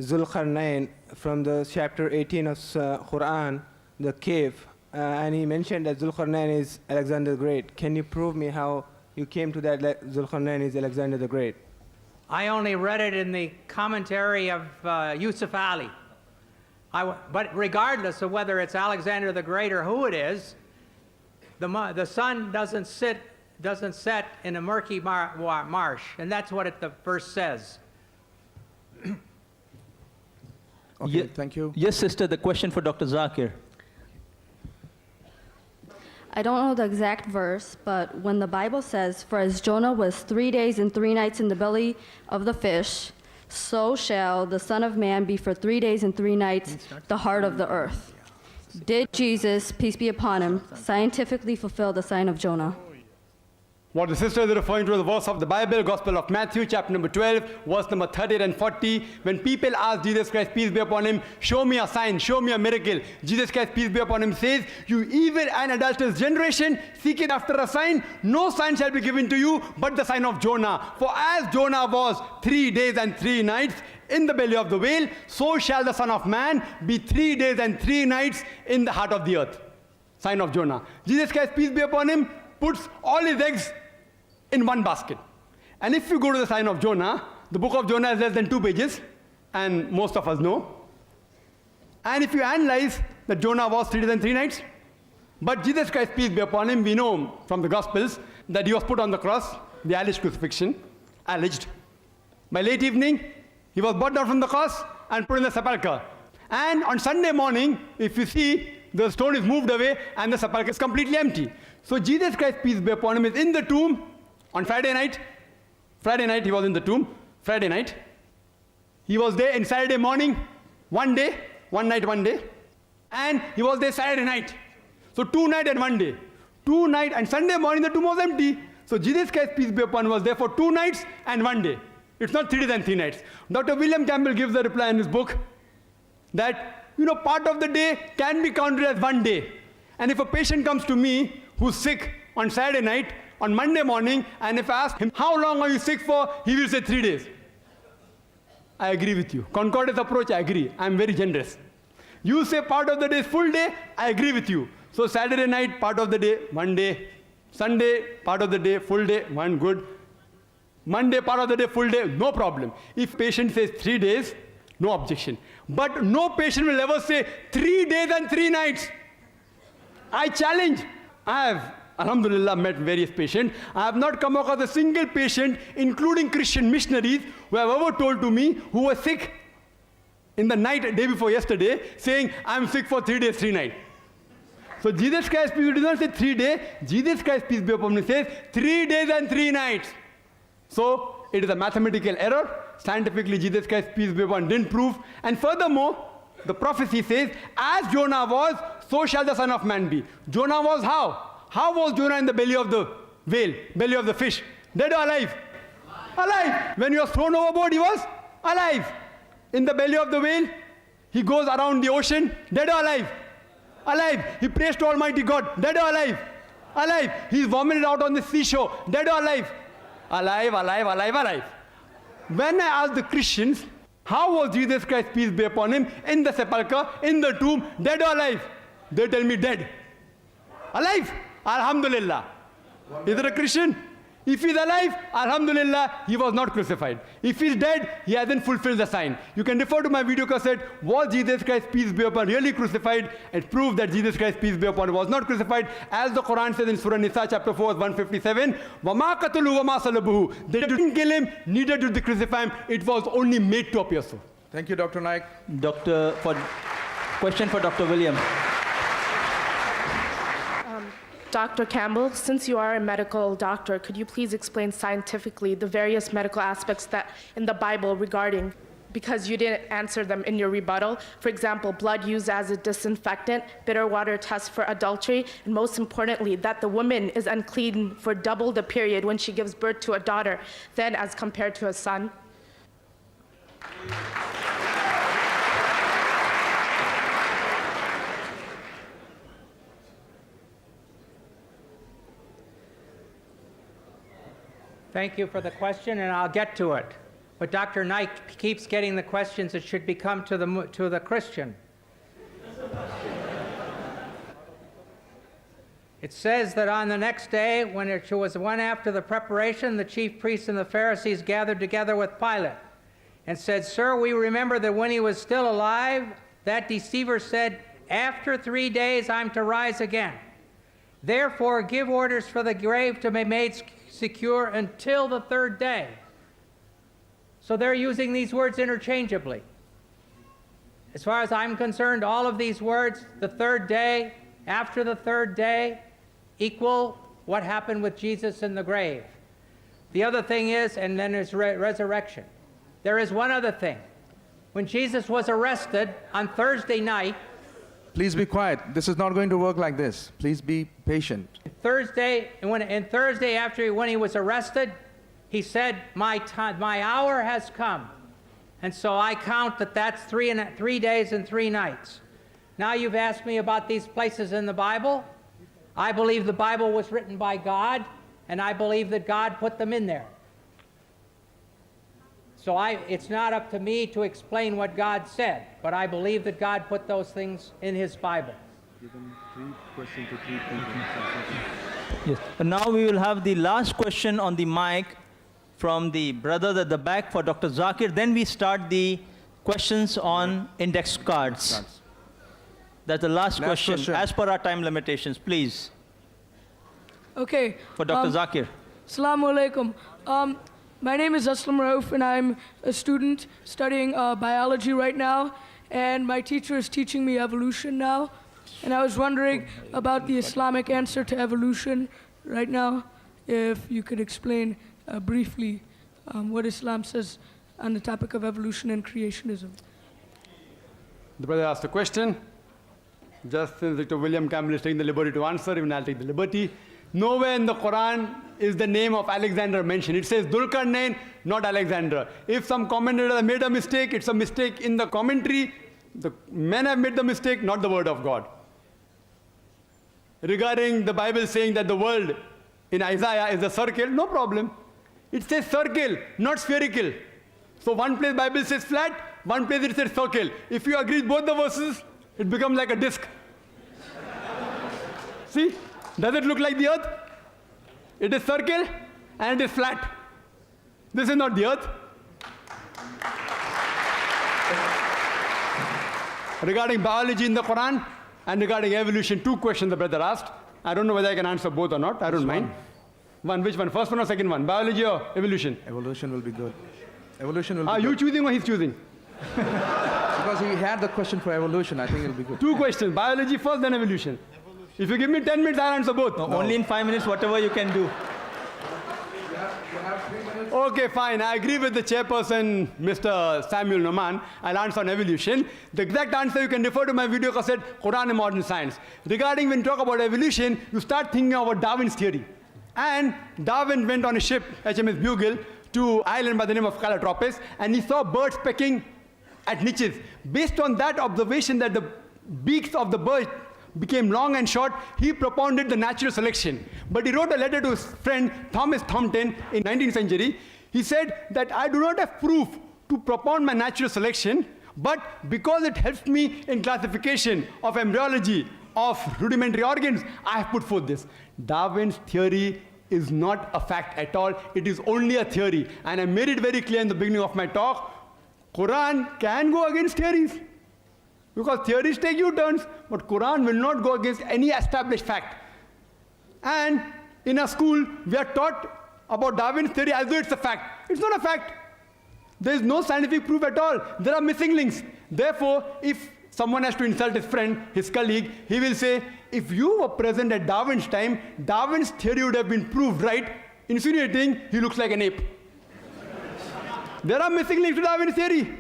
Zulqarnain from the chapter 18 of Quran, the cave, and he mentioned that Zulqarnain is Alexander the Great. Can you prove me how you came to that Zulqarnain is Alexander the Great? I only read it in the commentary of Yusuf Ali. But regardless of whether it's Alexander the Great or who it is, the sun doesn't set in a murky marsh, and that's what the verse says. Okay, thank you. Yes, sister, the question for Dr. Zakir. I don't know the exact verse, but when the Bible says, "For as Jonah was 3 days and 3 nights in the belly of the fish, so shall the Son of Man be for 3 days and 3 nights the heart of the earth." Did Jesus, peace be upon him, scientifically fulfill the sign of Jonah? What the sister is referring to is the verse of the Bible, Gospel of Matthew, chapter number 12, verse number 30 and 40. When people ask Jesus Christ, peace be upon him, show me a sign, show me a miracle. Jesus Christ, peace be upon him, says, "You evil and adulterous generation, seek it after a sign. No sign shall be given to you but the sign of Jonah. For as Jonah was 3 days and 3 nights in the belly of the whale, so shall the Son of Man be 3 days and 3 nights in the heart of the earth." Sign of Jonah. Jesus Christ, peace be upon him, puts all his eggs in one basket. And if you go to the sign of Jonah, the book of Jonah is less than 2 pages, and most of us know. And if you analyze that Jonah was 3 days and 3 nights, but Jesus Christ, peace be upon him, we know from the Gospels that he was put on the cross, the alleged crucifixion, alleged. By late evening, he was brought down from the cross and put in the sepulchre. And on Sunday morning, if you see, the stone is moved away and the sepulchre is completely empty. So Jesus Christ, peace be upon him, is in the tomb on Friday night. Friday night he was in the tomb. Friday night. He was there in Saturday morning, one day, one night, one day. And he was there Saturday night. So 2 nights and 1 day. 2 nights and Sunday morning the tomb was empty. So Jesus Christ, peace be upon him, was there for 2 nights and 1 day. It's not 3 days and 3 nights. Dr. William Campbell gives the reply in his book that, part of the day can be counted as 1 day. And if a patient comes to me who's sick on Saturday night, on Monday morning, and if I ask him, how long are you sick for? He will say 3 days. I agree with you. Concordance approach, I agree. I'm very generous. You say part of the day is full day, I agree with you. So Saturday night, part of the day, 1 day. Sunday, part of the day, full day, 1 good. Monday, part of the day, full day, no problem. If patient says 3 days, no objection. But no patient will ever say 3 days and 3 nights. I challenge. I have, alhamdulillah, met various patients. I have not come across a single patient, including Christian missionaries, who have ever told to me who was sick in the night, day before yesterday, saying, I'm sick for 3 days, 3 nights. So Jesus Christ, peace be upon him, did not say 3 days. Jesus Christ, peace be upon him, says 3 days and 3 nights. So it is a mathematical error. Scientifically, Jesus Christ, peace be upon him, didn't prove. And furthermore, the prophecy says, as Jonah was, so shall the Son of Man be. Jonah was how? How was Jonah in the belly of the whale, belly of the fish? Dead or alive? Alive. When he was thrown overboard, he was alive. In the belly of the whale, he goes around the ocean, dead or alive? Alive. He prays to Almighty God, dead or alive? Alive. He is vomited out on the seashore, dead or alive? Alive, alive, alive, alive. When I ask the Christians, how was Jesus Christ, peace be upon him, in the sepulchre, in the tomb, dead or alive? They tell me dead. Alive. Alhamdulillah. Is it a Christian? If he's alive, alhamdulillah, he was not crucified. If he's dead, he hasn't fulfilled the sign. You can refer to my video cassette, was Jesus Christ, peace be upon him, really crucified, and prove that Jesus Christ, peace be upon him, was not crucified. As the Quran says in Surah Nisa, chapter 4, 157, وَمَا قَتَلُوا وَمَا صَلَبُهُ. They didn't kill him, neither did they crucify him. It was only made to appear so. Thank you, Dr. Naik. Question for Dr. William. Dr. Campbell, since you are a medical doctor, could you please explain scientifically the various medical aspects that in the Bible regarding, because you didn't answer them in your rebuttal, for example, blood used as a disinfectant, bitter water test for adultery, and most importantly, that the woman is unclean for double the period when she gives birth to a daughter than as compared to a son? Thank you for the question, and I'll get to it. But Dr. Naik keeps getting the questions that should become to the Christian. It says that on the next day, when it was one after the preparation, the chief priests and the Pharisees gathered together with Pilate and said, Sir, we remember that when he was still alive, that deceiver said, after 3 days I'm to rise again. Therefore, give orders for the grave to be made secure until the 3rd day. So they're using these words interchangeably. As far as I'm concerned, all of these words, the 3rd day, after the 3rd day, equal what happened with Jesus in the grave. The other thing is, and then there's resurrection. There is one other thing. When Jesus was arrested on Thursday night, please be quiet. This is not going to work like this. Please be patient. Thursday after when he was arrested, he said, my hour has come. And so I count that that's 3 days and 3 nights. Now you've asked me about these places in the Bible. I believe the Bible was written by God, and I believe that God put them in there. So it's not up to me to explain what God said, but I believe that God put those things in his Bible. Give them 3 questions to 3 people. Yes. And now we will have the last question on the mic from the brothers at the back for Dr. Zakir. Then we start the questions on index cards. That's the last question, as per our time limitations, please. Okay. For Dr. Zakir. Assalamu alaikum. My name is Aslam Rauf, and I'm a student studying biology right now. And my teacher is teaching me evolution now. And I was wondering about the Islamic answer to evolution right now, if you could explain briefly what Islam says on the topic of evolution and creationism. The brother asked a question. Just since Dr. William Campbell is taking the liberty to answer, even I'll take the liberty. Nowhere in the Quran is the name of Alexander mentioned. It says Dhul-Qarnain, not Alexander. If some commentator has made a mistake, it's a mistake in the commentary. The men have made the mistake, not the word of God. Regarding the Bible saying that the world in Isaiah is a circle, no problem. It says circle, not spherical. So one place Bible says flat, one place it says circle. If you agree with both the verses, it becomes like a disc. See? Does it look like the earth? It is circle and it is flat. This is not the earth. Regarding biology in the Quran and regarding evolution, two questions the brother asked. I don't know whether I can answer both or not. I don't mind. One, which one? First one or second one? Biology or evolution? Evolution will be good. Evolution will be Are good. you choosing or he's choosing? Because he had the question for evolution, I think it'll be good. Two questions. Biology first, then evolution. If you give me 10 minutes, I'll answer both. No. Only in 5 minutes, whatever you can do. Okay, fine. I agree with the chairperson, Mr. Samuel Noman. I'll answer on evolution. The exact answer you can refer to my video cassette, Quran and Modern Science. Regarding when you talk about evolution, you start thinking about Darwin's theory. And Darwin went on a ship, HMS Bugle, to an island by the name of Calotropis, and he saw birds pecking at niches. Based on that observation that the beaks of the bird became long and short, he propounded the natural selection. But he wrote a letter to his friend Thomas Thomson in 19th century. He said that I do not have proof to propound my natural selection, but because it helps me in classification of embryology, of rudimentary organs, I have put forth this. Darwin's theory is not a fact at all. It is only a theory. And I made it very clear in the beginning of my talk. Quran can go against theories. Because theories take U-turns, but Quran will not go against any established fact. And in a school, we are taught about Darwin's theory as though it's a fact. It's not a fact. There is no scientific proof at all. There are missing links. Therefore, if someone has to insult his friend, his colleague, he will say, if you were present at Darwin's time, Darwin's theory would have been proved right, insinuating he looks like an ape. There are missing links to Darwin's theory.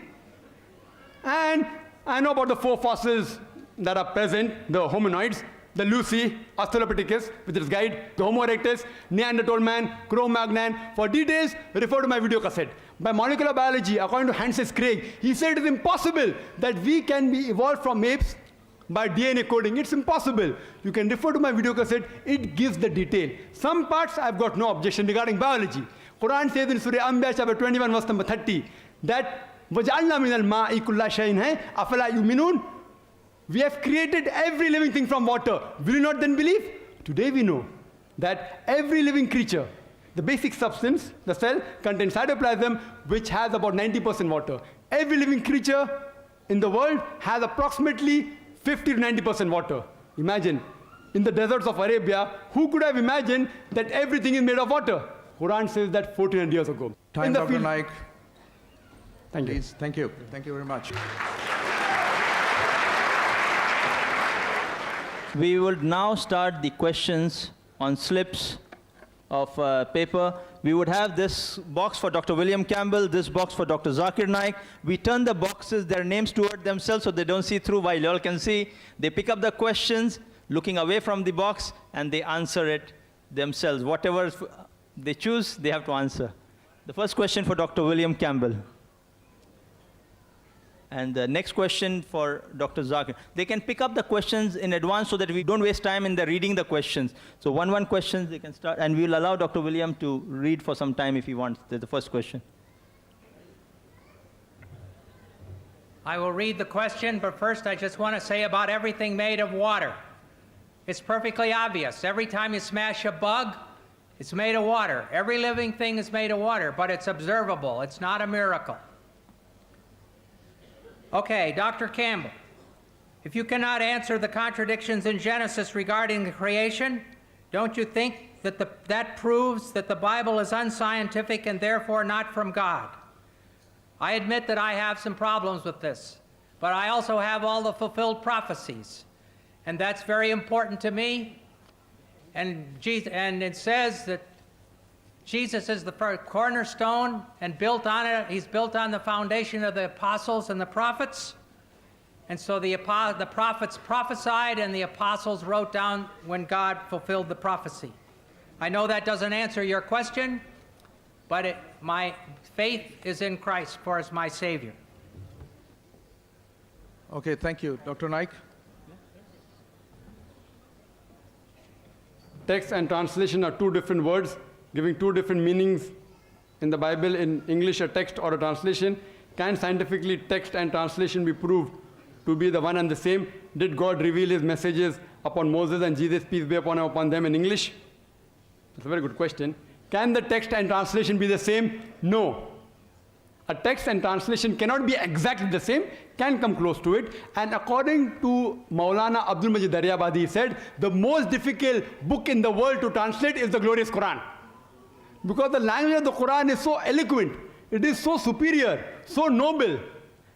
And I know about the 4 fossils that are present, the hominoids, the Lucy, Australopithecus with its guide, the Homo erectus, Neanderthal man, Cro-Magnon. For details, refer to my video cassette. By molecular biology, according to Francis Crick, he said it is impossible that we can be evolved from apes by DNA coding. It's impossible. You can refer to my video cassette. It gives the detail. Some parts I've got no objection regarding biology. Quran says in Surah Anbiya chapter 21 verse number 30 that وَجَعَلْنَا مِنَ الْمَاءِ كُلَّ شَيْءٍ هَيْ أَفَلَا يُؤْمِنُونَ. We have created every living thing from water. Will you not then believe? Today we know that every living creature, the basic substance, the cell, contains cytoplasm, which has about 90% water. Every living creature in the world has approximately 50 to 90% water. Imagine, in the deserts of Arabia, who could have imagined that everything is made of water? Quran says that 1400 years ago. Time, Dr. Naik. Thank you. Please, thank you. Thank you very much. We will now start the questions on slips of paper. We would have this box for Dr. William Campbell, this box for Dr. Zakir Naik. We turn the boxes, their names toward themselves so they don't see through while you all can see. They pick up the questions, looking away from the box, and they answer it themselves. Whatever they choose, they have to answer. The first question for Dr. William Campbell. And the next question for Dr. Zakir. They can pick up the questions in advance so that we don't waste time in the reading the questions. So one questions they can start, and we'll allow Dr. William to read for some time if he wants. That's the first question. I will read the question, but first I just want to say about everything made of water. It's perfectly obvious. Every time you smash a bug, It's made of water. Every living thing is made of water, but it's observable. It's not a miracle. Okay, Dr. Campbell, if you cannot answer the contradictions in Genesis regarding the creation, don't you think that that proves that the Bible is unscientific and therefore not from God? I admit that I have some problems with this, but I also have all the fulfilled prophecies, and that's very important to me. And it says that Jesus is the first cornerstone, and built on it, he's built on the foundation of the apostles and the prophets. And so the prophets prophesied and the apostles wrote down when God fulfilled the prophecy. I know that doesn't answer your question, but my faith is in Christ for as my Savior. Okay, thank you. Dr. Naik? Text and translation are two different words, giving two different meanings in the Bible. In English, a text or a translation. Can scientifically text and translation be proved to be the one and the same? Did God reveal his messages upon Moses and Jesus, peace be upon him, upon them in English? That's a very good question. Can the text and translation be the same? No. A text and translation cannot be exactly the same, can come close to it. And according to Maulana Abdul Majid Daryabadi, he said, the most difficult book in the world to translate is the glorious Quran. Because the language of the Quran is so eloquent, it is so superior, so noble.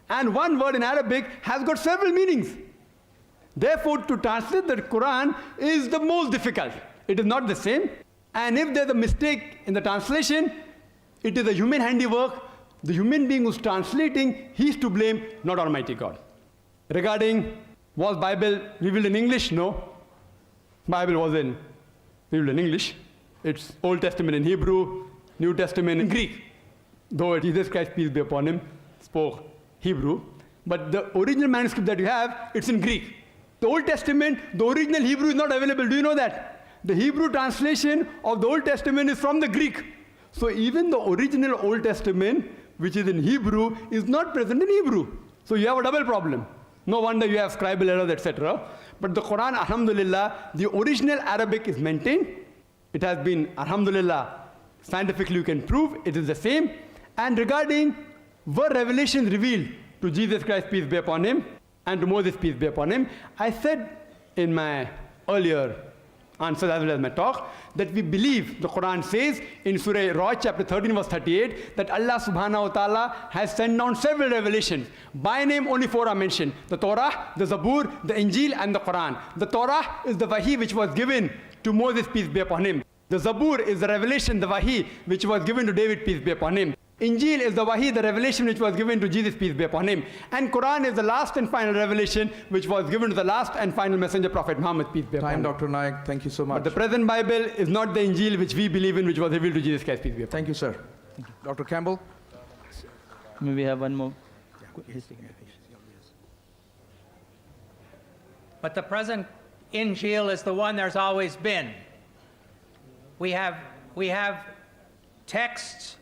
And one word in Arabic has got several meanings. Therefore, to translate the Quran is the most difficult. It is not the same. And if there's a mistake in the translation, it is a human handiwork. The human being who's translating, he's to blame, not Almighty God. Regarding, was Bible revealed in English? No. Bible wasn't revealed in English. It's Old Testament in Hebrew, New Testament in Greek. Though Jesus Christ, peace be upon him, spoke Hebrew. But the original manuscript that you have, it's in Greek. The Old Testament, the original Hebrew is not available. Do you know that? The Hebrew translation of the Old Testament is from the Greek. So even the original Old Testament, which is in Hebrew, is not present in Hebrew. So you have a double problem. No wonder you have scribal errors, etc. But the Quran, alhamdulillah, the original Arabic is maintained. It has been, alhamdulillah, scientifically you can prove it is the same. And regarding, were revelations revealed to Jesus Christ, peace be upon him, and to Moses, peace be upon him? I said in my earlier answer as well as my talk, that we believe the Quran says in Surah Ra'd chapter 13 verse 38 that Allah subhanahu wa ta'ala has sent down several revelations. By name only 4 are mentioned: the Torah, the Zabur, the Injil and the Quran. The Torah is the Wahi which was given to Moses, peace be upon him. The Zabur is the revelation, the Wahi which was given to David, peace be upon him. Injil is the Wahi, the revelation which was given to Jesus, peace be upon him. And Quran is the last and final revelation which was given to the last and final messenger, Prophet Muhammad, peace be upon him. Dr. Naik, thank you so much. But the present Bible is not the Injil which we believe in, which was revealed to Jesus Christ, peace be upon him. Thank you, sir. Dr. Campbell? May we have one more? But the present Injil is the one there's always been. We have texts,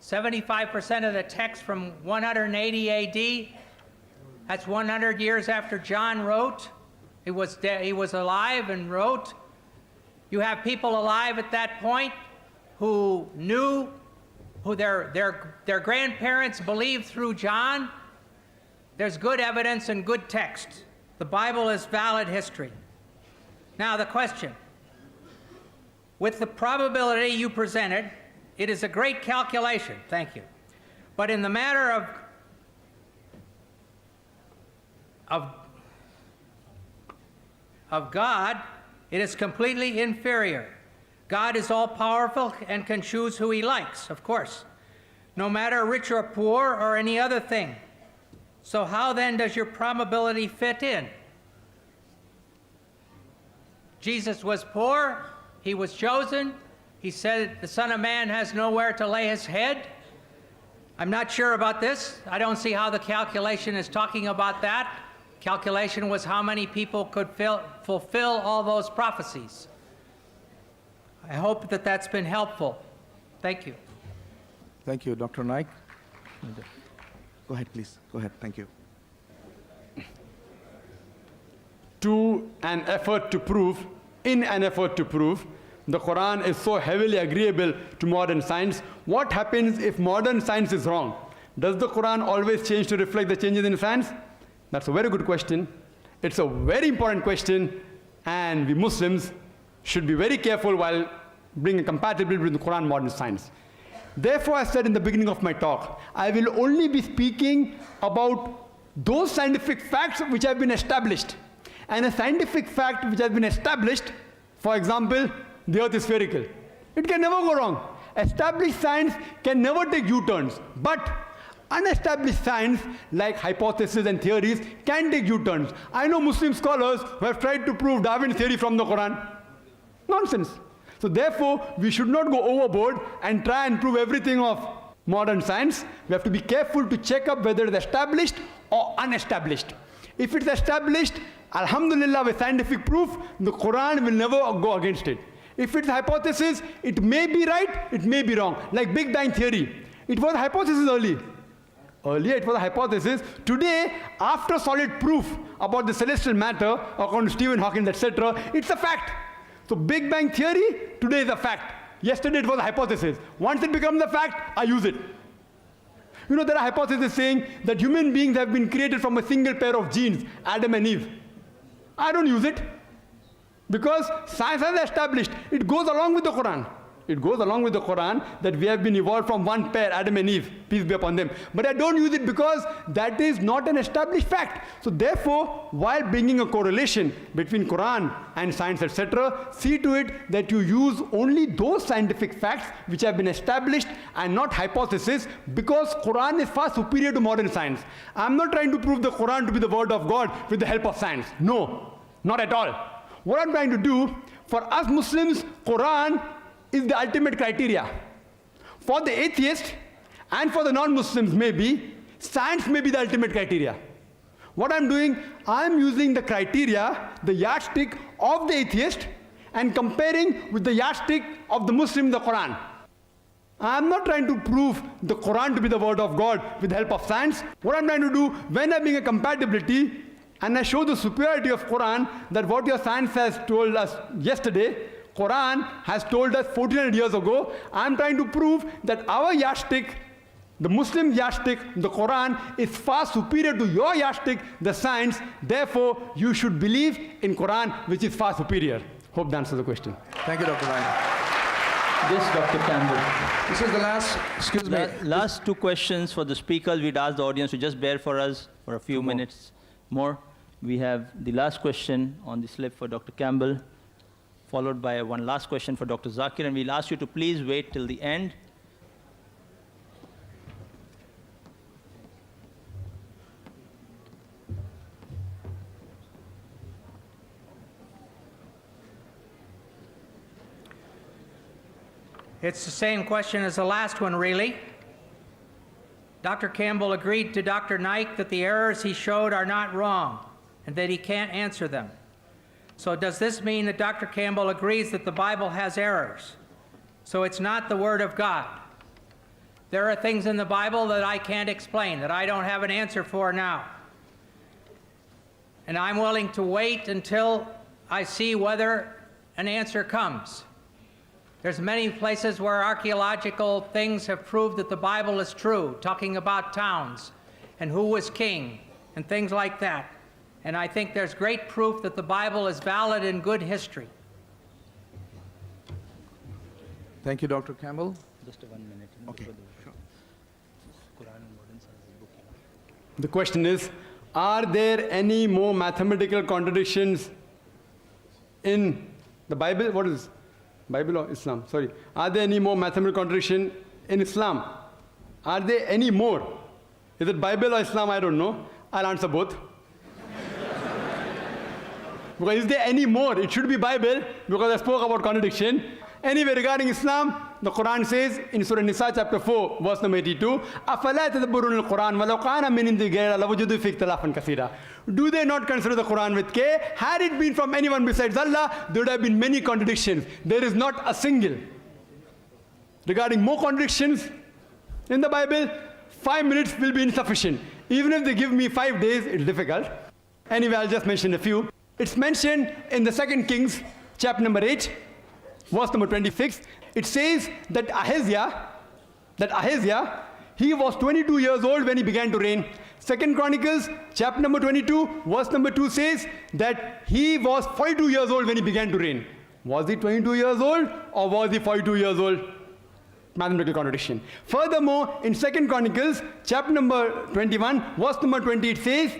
75% of the text from 180 AD. That's 100 years after John wrote. He was alive and wrote. You have people alive at that point who knew, who their grandparents believed through John. There's good evidence and good text. The Bible is valid history. Now the question, with the probability you presented, it is a great calculation, thank you. But in the matter of God, it is completely inferior. God is all-powerful and can choose who he likes, of course, no matter rich or poor or any other thing. So how then does your probability fit in? Jesus was poor, he was chosen. He said the Son of Man has nowhere to lay his head. I'm not sure about this. I don't see how the calculation is talking about that. Calculation was how many people could fulfill all those prophecies. I hope that that's been helpful. Thank you. Thank you, Dr. Naik. Go ahead, please. Go ahead. Thank you. In an effort to prove, the Quran is so heavily agreeable to modern science, what happens if modern science is wrong? Does the Quran always change to reflect the changes in science? That's a very good question. It's a very important question, and we Muslims should be very careful while bringing compatibility with the Quran and modern science. Therefore, I said in the beginning of my talk, I will only be speaking about those scientific facts which have been established. And a scientific fact which has been established, for example, the earth is spherical. It can never go wrong. Established science can never take U-turns. But unestablished science, like hypotheses and theories, can take U-turns. I know Muslim scholars who have tried to prove Darwin's theory from the Quran. Nonsense. So therefore, we should not go overboard and try and prove everything of modern science. We have to be careful to check up whether it is established or unestablished. If it's established, alhamdulillah, with scientific proof, the Quran will never go against it. If it's a hypothesis, it may be right, it may be wrong. Like Big Bang theory. It was a hypothesis earlier. Earlier it was a hypothesis. Today, after solid proof about the celestial matter, according to Stephen Hawking, etc., it's a fact. So Big Bang theory, today is a fact. Yesterday it was a hypothesis. Once it becomes a fact, I use it. You know, there are hypotheses saying that human beings have been created from a single pair of genes, Adam and Eve. I don't use it, because science has established, it goes along with the Quran. It goes along with the Quran that we have been evolved from one pair, Adam and Eve, peace be upon them. But I don't use it because that is not an established fact. So therefore, while bringing a correlation between Quran and science, etc., see to it that you use only those scientific facts which have been established and not hypotheses, because Quran is far superior to modern science. I'm not trying to prove the Quran to be the word of God with the help of science. No, not at all. What I'm trying to do, for us Muslims, Quran is the ultimate criteria. For the atheist and for the non-Muslims maybe, science may be the ultimate criteria. What I'm doing, I'm using the criteria, the yardstick of the atheist, and comparing with the yardstick of the Muslim, the Quran. I'm not trying to prove the Quran to be the word of God with the help of science. What I'm trying to do, when I bring a compatibility, and I show the superiority of Quran, that what your science has told us yesterday, Quran has told us 1400 years ago, I'm trying to prove that our yardstick, the Muslim yardstick, the Quran, is far superior to your yardstick, the science. Therefore, you should believe in Quran, which is far superior. Hope that answers the question. Thank you, Dr. Ryan. Yes, Dr. Campbell. This is the last, excuse me. Last two questions for the speakers. We'd ask the audience to just bear for us for a few minutes more. We have the last question on the slip for Dr. Campbell, followed by one last question for Dr. Zakir, and we'll ask you to please wait till the end. It's the same question as the last one, really. Dr. Campbell agreed to Dr. Naik that the errors he showed are not wrong and that he can't answer them. So does this mean that Dr. Campbell agrees that the Bible has errors? So it's not the Word of God. There are things in the Bible that I can't explain, that I don't have an answer for now. And I'm willing to wait until I see whether an answer comes. There's many places where archaeological things have proved that the Bible is true, talking about towns and who was king and things like that. And I think there's great proof that the Bible is valid in good history. Thank you, Dr. Campbell. Just 1 minute. Okay, sure. The question is, are there any more mathematical contradictions in the Bible? What is Bible or Islam? Sorry. Are there any more mathematical contradictions in Islam? Are there any more? Is it Bible or Islam? I don't know. I'll answer both. Because is there any more? It should be Bible, because I spoke about contradiction. Anyway, regarding Islam, the Quran says in Surah Nisa chapter 4, verse number 82, أَفَلَا تَدَبُّرُونَ الْقُرْآنَ وَلَوْ كَانَ مِنْ عِنْدِ غَيْرِ اللَّهِ لَوَجَدُوا فِيهِ اخْتِلَافًا كَثِيرًا. Do they not consider the Quran with care? Had it been from anyone besides Allah, there would have been many contradictions. There is not a single. Regarding more contradictions in the Bible, 5 minutes will be insufficient. Even if they give me 5 days, it's difficult. Anyway, I'll just mention a few. It's mentioned in the 2 Kings, chapter number 8, verse number 26, it says that Ahaziah, he was 22 years old when he began to reign. 2 Chronicles, chapter number 22, verse number 2 says that he was 42 years old when he began to reign. Was he 22 years old or was he 42 years old? Mathematical contradiction. Furthermore, in 2 Chronicles, chapter number 21, verse number 20, it says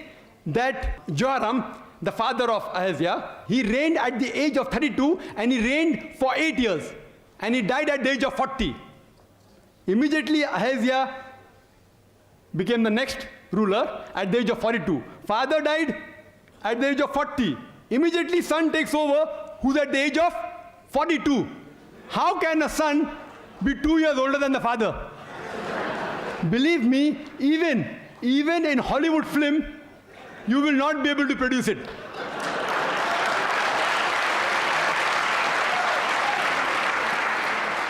that Joram, the father of Ahaziah, he reigned at the age of 32 and he reigned for 8 years. And he died at the age of 40. Immediately, Ahaziah became the next ruler at the age of 42. Father died at the age of 40. Immediately, son takes over, who's at the age of 42. How can a son be 2 years older than the father? Believe me, even in Hollywood film, you will not be able to produce it.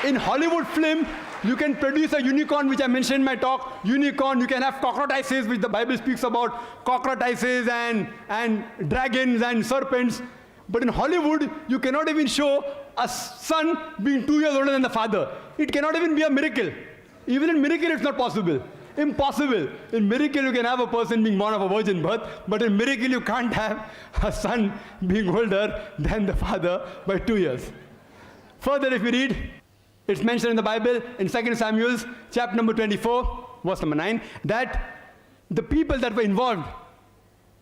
In Hollywood film, you can produce a unicorn, which I mentioned in my talk. Unicorn, you can have cockroaches, which the Bible speaks about, cockroaches and dragons and serpents. But in Hollywood, you cannot even show a son being 2 years older than the father. It cannot even be a miracle. Even in miracle, it's not possible. Impossible. In miracle, you can have a person being born of a virgin birth, but in miracle, you can't have a son being older than the father by 2 years. Further, if you read, it's mentioned in the Bible in 2 Samuel, chapter number 24, verse number 9, that the people that were involved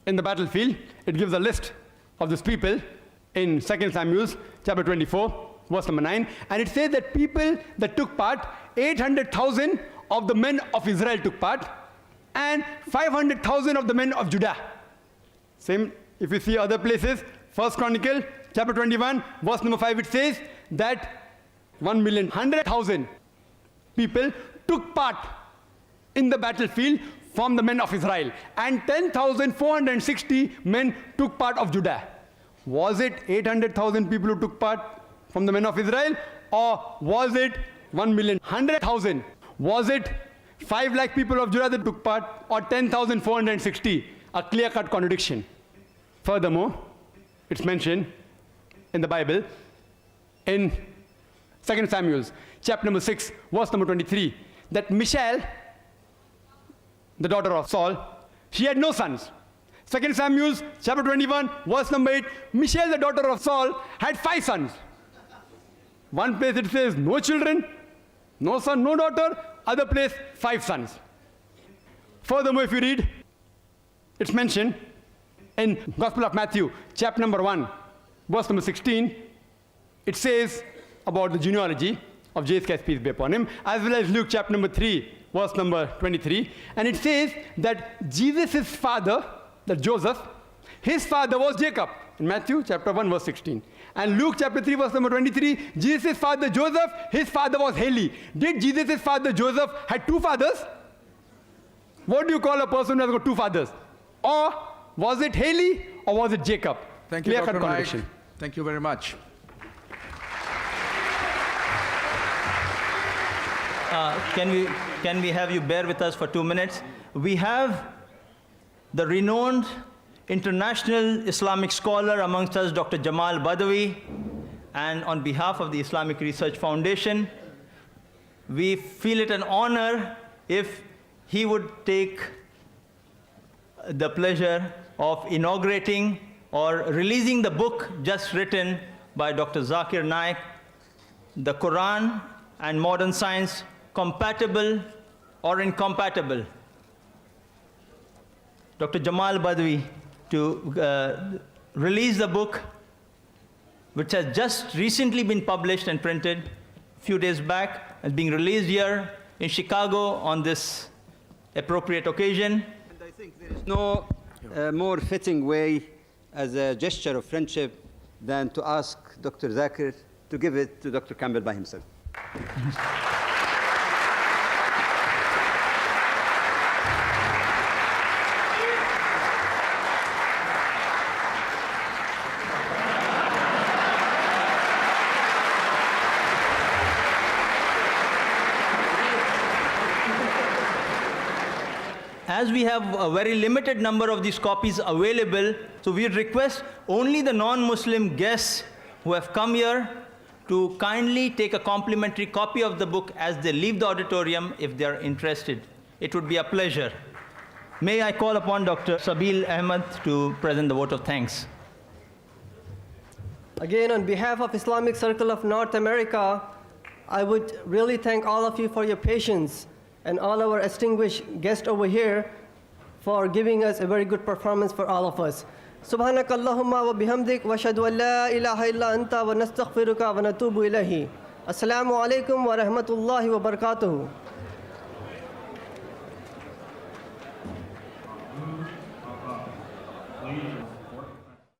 in the battlefield, it gives a list of these people in 2 Samuel, chapter 24, verse number 9, and it says that people that took part, 800,000 of the men of Israel took part, and 500,000 of the men of Judah. Same, if you see other places, 1 Chronicle, chapter 21, verse number 5, it says that 1,100,000 people took part in the battlefield from the men of Israel, and 10,460 men took part of Judah. Was it 800,000 people who took part from the men of Israel, or was it 1,100,000? Was it 5 lakh people of Judah that took part, or 10,460? A clear-cut contradiction. Furthermore, it's mentioned in the Bible in 2 Samuel, chapter number 6, verse number 23, that Michal, the daughter of Saul, she had no sons. 2 Samuel, chapter 21, verse number 8, Michal, the daughter of Saul, had 5 sons. One place it says no children, no son, no daughter. Other place, 5 sons. Furthermore, if you read, it's mentioned in Gospel of Matthew, chapter number 1, verse number 16, it says about the genealogy of Jesus Christ, peace be upon him, as well as Luke chapter number 3, verse number 23. And it says that Jesus' father, that Joseph, his father was Jacob, in Matthew chapter 1, verse 16. And Luke chapter 3, verse number 23, Jesus' father Joseph, his father was Heli. Did Jesus' father Joseph had 2 fathers? What do you call a person who has got 2 fathers? Or was it Heli or was it Jacob? Thank you, Dr. Naik. Thank you very much. Can we have you bear with us for 2 minutes? We have the renowned international Islamic scholar amongst us, Dr. Jamal Badawi, and on behalf of the Islamic Research Foundation, we feel it an honor if he would take the pleasure of inaugurating or releasing the book just written by Dr. Zakir Naik, The Quran and Modern Science, Compatible or Incompatible. Dr. Jamal Badawi to release the book, which has just recently been published and printed a few days back, and being released here in Chicago on this appropriate occasion. And I think there is no more fitting way as a gesture of friendship than to ask Dr. Zakir to give it to Dr. Campbell by himself. As we have a very limited number of these copies available, so we request only the non-Muslim guests who have come here to kindly take a complimentary copy of the book as they leave the auditorium if they are interested. It would be a pleasure. May I call upon Dr. Sabil Ahmed to present the vote of thanks. Again, on behalf of Islamic Circle of North America, I would really thank all of you for your patience and all our distinguished guests over here for giving us a very good performance for all of us. سبحانك اللهم وبحمدك واشهد ان لا اله الا انت ونستغفرك ونتوب اليه. السلام عليكم ورحمة الله وبركاته.